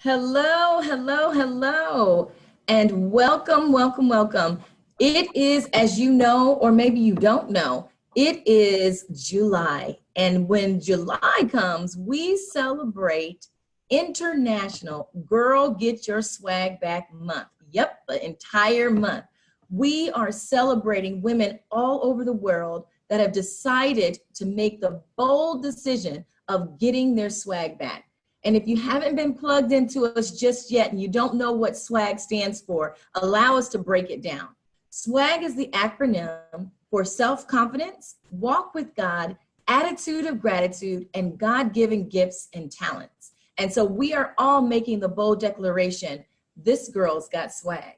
Hello, hello, hello, and welcome, welcome, welcome. It is, as you know, or maybe you don't know, it is July. And when July comes, we celebrate International Girl Get Your Swag Back Month. Yep, the entire month. We are celebrating women all over the world that have decided to make the bold decision of getting their swag back. And if you haven't been plugged into us just yet and you don't know what SWAG stands for, allow us to break it down. SWAG is the acronym for self-confidence, walk with God, attitude of gratitude, and God-given gifts and talents. And so we are all making the bold declaration, this girl's got swag.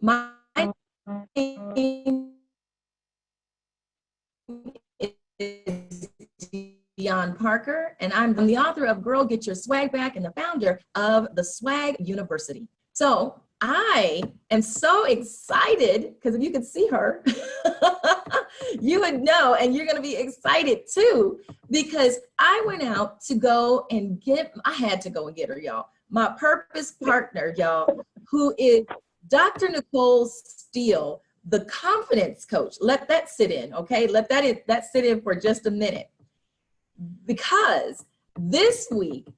My name is DeYonne Parker, and I'm the author of Girl Get Your Swag Back and the founder of the S.W.A.G University. So I am so excited because if you could see her, you would know, and you're going to be excited too, because I went out to go and I had to go and get her, y'all. My purpose partner, y'all, who is Dr. Nicole Steele, the confidence coach. Let that sit in, okay? Let that sit in for just a minute. Because this week,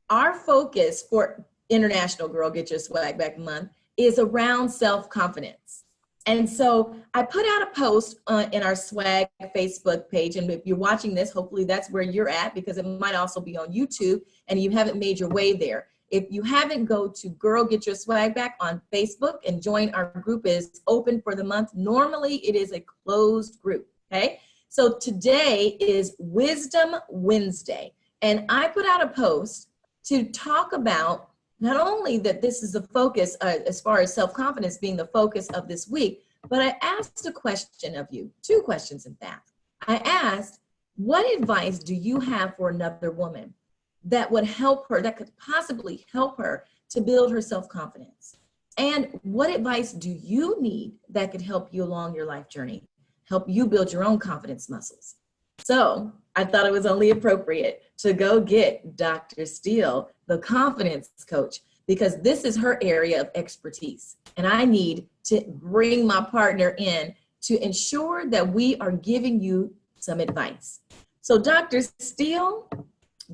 our focus for International Girl Get Your Swag Back Month is around self-confidence. And so I put out a post in our SWAG Facebook page. And if you're watching this, hopefully that's where you're at, because it might also be on YouTube and you haven't made your way there. If you haven't, go to Girl Get Your Swag Back on Facebook and join our group. Is open for the month. Normally it is a closed group, okay? So today is Wisdom Wednesday, and I put out a post to talk about not only that this is the focus as far as self-confidence being the focus of this week, but I asked a question of you, two questions in fact. I asked, what advice do you have for another woman that would help her, that could possibly help her to build her self-confidence? And what advice do you need that could help you along your life journey? Help you build your own confidence muscles. So I thought it was only appropriate to go get Dr. Steele, the confidence coach, because this is her area of expertise. And I need to bring my partner in to ensure that we are giving you some advice. So Dr. Steele,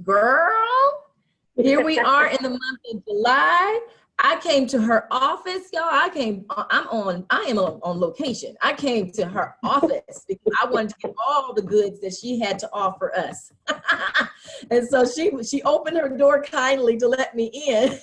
girl, here we are in the month of July. I came to her office, y'all. I am on location. I came to her office because I wanted to get all the goods that she had to offer us. And so she opened her door kindly to let me in.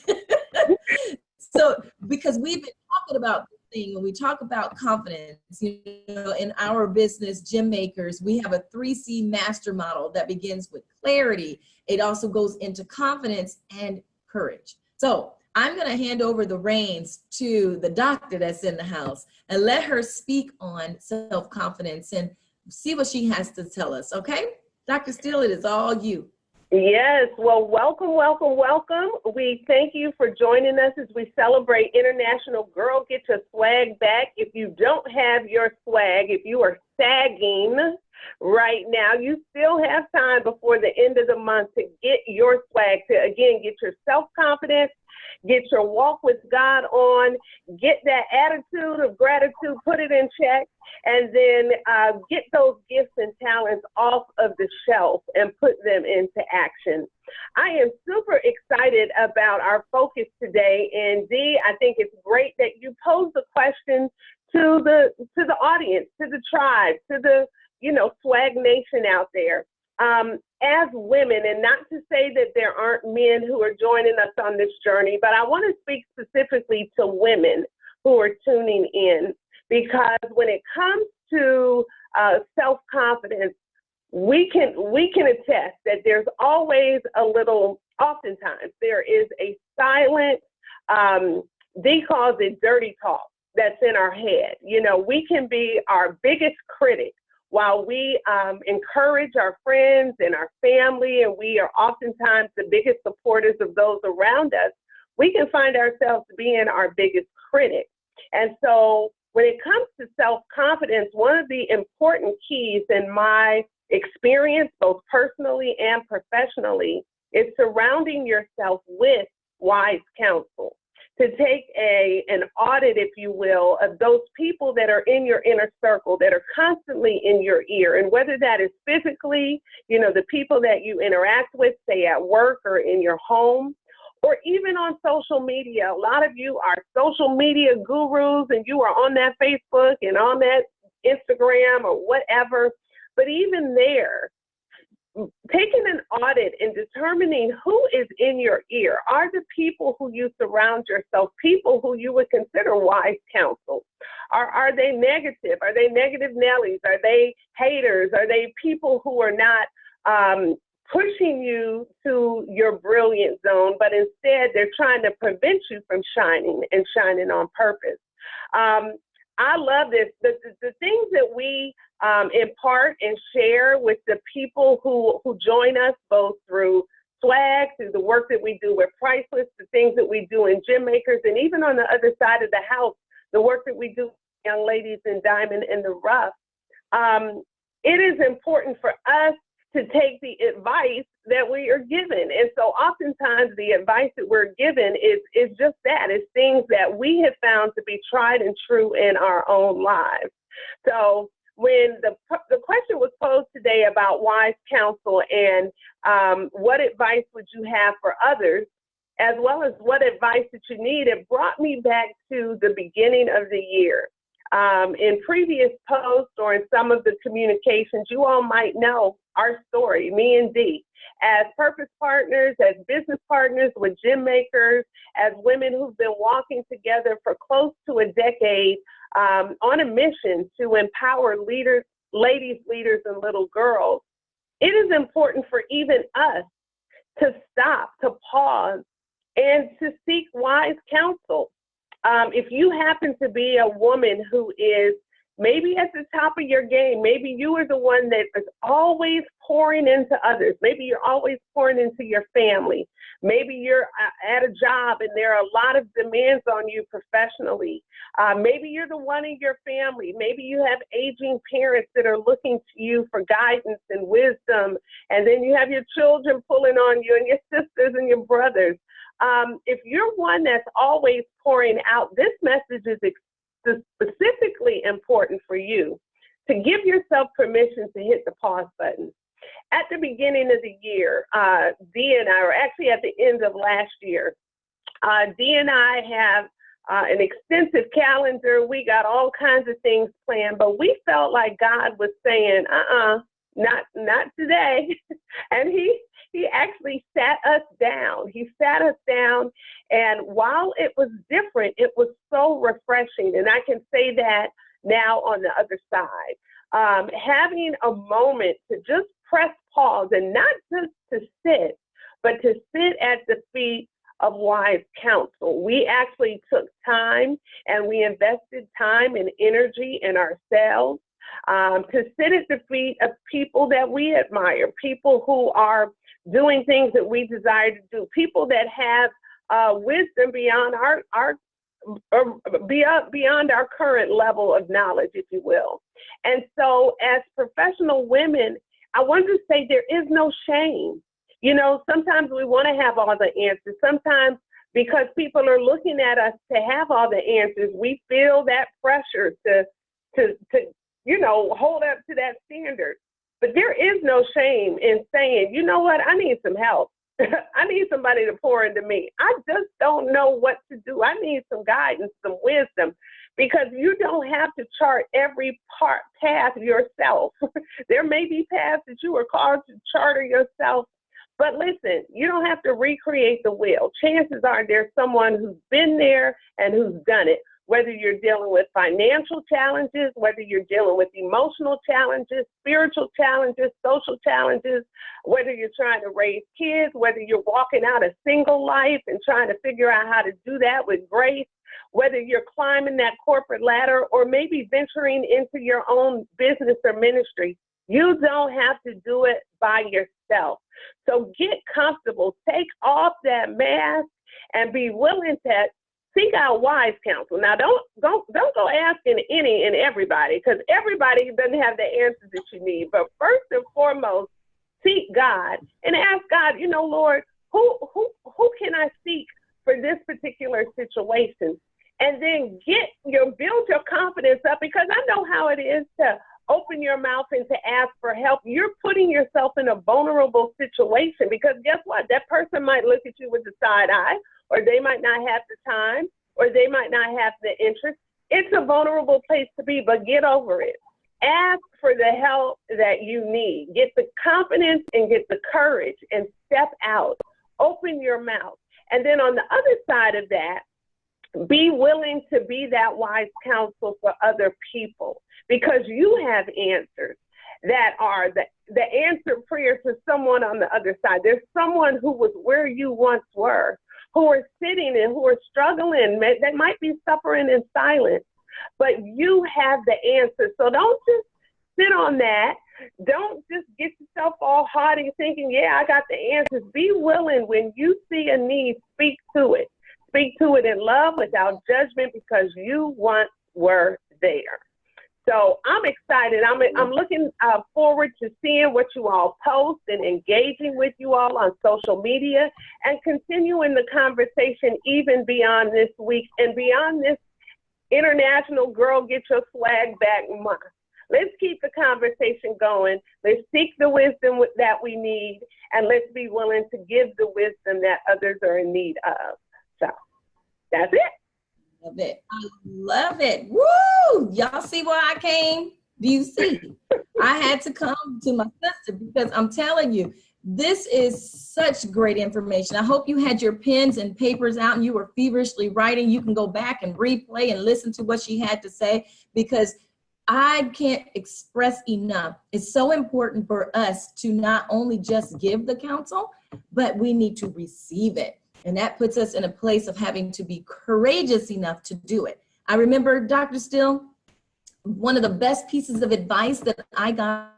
So, because we've been talking about this thing, when we talk about confidence, you know, in our business, Gym Makers, we have a 3C master model that begins with clarity. It also goes into confidence and courage. So I'm going to hand over the reins to the doctor that's in the house and let her speak on self-confidence and see what she has to tell us. Okay? Dr. Steele, it is all you. Yes. Well, welcome, welcome, welcome. We thank you for joining us as we celebrate International Girl Get Your Swag Back. If you don't have your swag, if you are sagging right now, you still have time before the end of the month to get your swag, to, again, get your self-confidence, get your walk with God on, get that attitude of gratitude, put it in check, and then get those gifts and talents off of the shelf and put them into action. I am super excited about our focus today. And Dee, I think it's great that you pose the question to the audience, to the tribe, to the, SWAG Nation out there. As women, and not to say that there aren't men who are joining us on this journey, but I want to speak specifically to women who are tuning in, because when it comes to self-confidence, we can attest that there's always oftentimes there is a silent, Dee calls it dirty talk that's in our head. We can be our biggest critic. While we encourage our friends and our family, and we are oftentimes the biggest supporters of those around us, we can find ourselves being our biggest critic. And so when it comes to self-confidence, one of the important keys in my experience, both personally and professionally, is surrounding yourself with wise counsel, to take an audit, if you will, of those people that are in your inner circle, that are constantly in your ear. And whether that is physically, the people that you interact with, say at work or in your home, or even on social media. A lot of you are social media gurus and you are on that Facebook and on that Instagram or whatever. But even there, taking an audit and determining who is in your ear. Are the people who you surround yourself people who you would consider wise counsel? Are they negative? Are they negative Nellies? Are they haters? Are they people who are not pushing you to your brilliant zone, but instead they're trying to prevent you from shining and shining on purpose? I love this. The things that we impart and share with the people who join us, both through S.W.A.G, through the work that we do with Priceless, the things that we do in Gym Makers, and even on the other side of the house, the work that we do with young ladies in Diamond in the Rough. It is important for us to take the advice that we are given. And so oftentimes the advice that we're given is just that. It's things that we have found to be tried and true in our own lives. So when the question was posed today about wise counsel and what advice would you have for others, as well as what advice that you need, it brought me back to the beginning of the year. In previous posts or in some of the communications, you all might know our story, me and Dee, as purpose partners, as business partners with Gym Makers, as women who've been walking together for close to a decade on a mission to empower leaders, ladies, leaders, and little girls. It is important for even us to stop, to pause, and to seek wise counsel. If you happen to be a woman who is maybe at the top of your game, maybe you are the one that is always pouring into others. Maybe you're always pouring into your family. Maybe you're at a job and there are a lot of demands on you professionally. Maybe you're the one in your family. Maybe you have aging parents that are looking to you for guidance and wisdom. And then you have your children pulling on you and your sisters and your brothers. If you're one that's always pouring out, this message is specifically important for you to give yourself permission to hit the pause button. At the beginning of the year, Dee and I, or actually at the end of last year, Dee and I have an extensive calendar. We got all kinds of things planned, but we felt like God was saying, not today. And he actually sat us down. He sat us down, and while it was different, it was so refreshing. And I can say that now on the other side. Having a moment to just press pause and not just to sit, but to sit at the feet of wise counsel. We actually took time and we invested time and energy in ourselves to sit at the feet of people that we admire, people who are doing things that we desire to do, people that have wisdom beyond beyond our current level of knowledge, if you will. And so as professional women, I want to say there is no shame. Sometimes we want to have all the answers. Sometimes because people are looking at us to have all the answers, we feel that pressure to hold up to that standard. But there is no shame in saying, you know what, I need some help. I need somebody to pour into me. I just don't know what to do. I need some guidance, some wisdom, because you don't have to chart every path yourself. There may be paths that you are called to charter yourself, but listen, you don't have to recreate the wheel. Chances are there's someone who's been there and who's done it. Whether you're dealing with financial challenges, whether you're dealing with emotional challenges, spiritual challenges, social challenges, whether you're trying to raise kids, whether you're walking out a single life and trying to figure out how to do that with grace, whether you're climbing that corporate ladder or maybe venturing into your own business or ministry, you don't have to do it by yourself. So get comfortable, take off that mask and be willing to seek out wise counsel. Now, don't go asking any and everybody, because everybody doesn't have the answers that you need. But first and foremost, seek God and ask God, Lord, who can I seek particular situations. And then build your confidence up, because I know how it is to open your mouth and to ask for help. You're putting yourself in a vulnerable situation, because guess what? That person might look at you with a side eye, or they might not have the time, or they might not have the interest. It's a vulnerable place to be, but get over it. Ask for the help that you need. Get the confidence and get the courage and step out. Open your mouth. And then on the other side of that, be willing to be that wise counsel for other people, because you have answers that are the answered prayer to someone on the other side. There's someone who was where you once were, who are sitting and who are struggling, that might be suffering in silence, but you have the answer. So don't just sit on that. Don't just get yourself all haughty thinking, yeah, I got the answers. Be willing, when you see a need, speak to it. Speak to it in love, without judgment, because you once were there. So I'm excited. I'm looking forward to seeing what you all post and engaging with you all on social media, and continuing the conversation even beyond this week and beyond this International Girl Get Your Swag Back Month. Let's keep the conversation going. Let's seek the wisdom that we need, and let's be willing to give the wisdom that others are in need of. So that's it. Love it. I love it. Woo! Y'all see where I came? Do you see? I had to come to my sister, because I'm telling you, this is such great information. I hope you had your pens and papers out and you were feverishly writing. You can go back and replay and listen to what she had to say, because I can't express enough. It's so important for us to not only just give the counsel, but we need to receive it. And that puts us in a place of having to be courageous enough to do it. I remember, Dr. Steele, one of the best pieces of advice that I got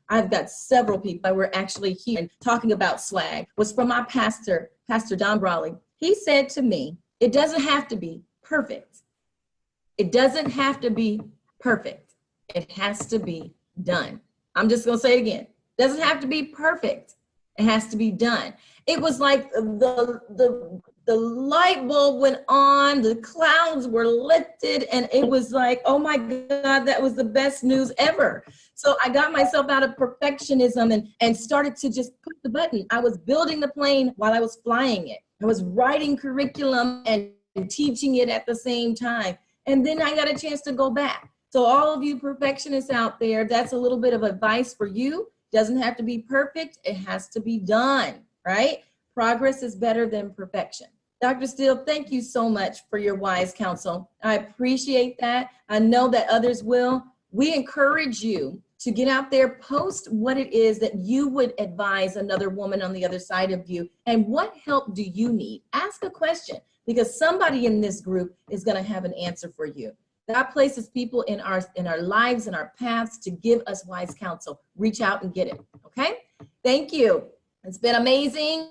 I've got several people that were actually here and talking about swag, was from my pastor, Pastor Don Brawley. He said to me, it doesn't have to be perfect. It doesn't have to be perfect. It has to be done. I'm just going to say it again. It doesn't have to be perfect. It has to be done. It was like the light bulb went on, the clouds were lifted, and it was like, oh my God, that was the best news ever. So I got myself out of perfectionism and started to just push the button. I was building the plane while I was flying it. I was writing curriculum and teaching it at the same time. And then I got a chance to go back. So all of you perfectionists out there, that's a little bit of advice for you. Doesn't have to be perfect. It has to be done, right? Progress is better than perfection. Dr. Steele, thank you so much for your wise counsel. I appreciate that. I know that others will. We encourage you to get out there, post what it is that you would advise another woman on the other side of you, and what help do you need? Ask a question, because somebody in this group is going to have an answer for you. God places people in our lives and our paths to give us wise counsel. Reach out and get it, okay? Thank you. It's been amazing.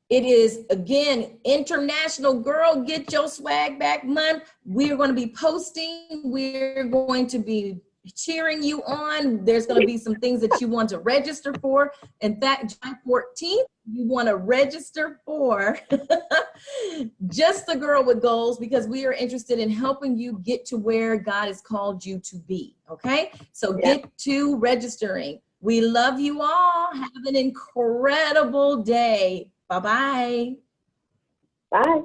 It is, again, International Girl Get Your Swag Back Month. We're going to be posting. We're going to be cheering you on. There's going to be some things that you want to register for. In fact, July 14th, you want to register for Just the Girl with Goals, because we are interested in helping you get to where God has called you to be, okay? So get to registering. We love you all. Have an incredible day. Bye-bye. Bye.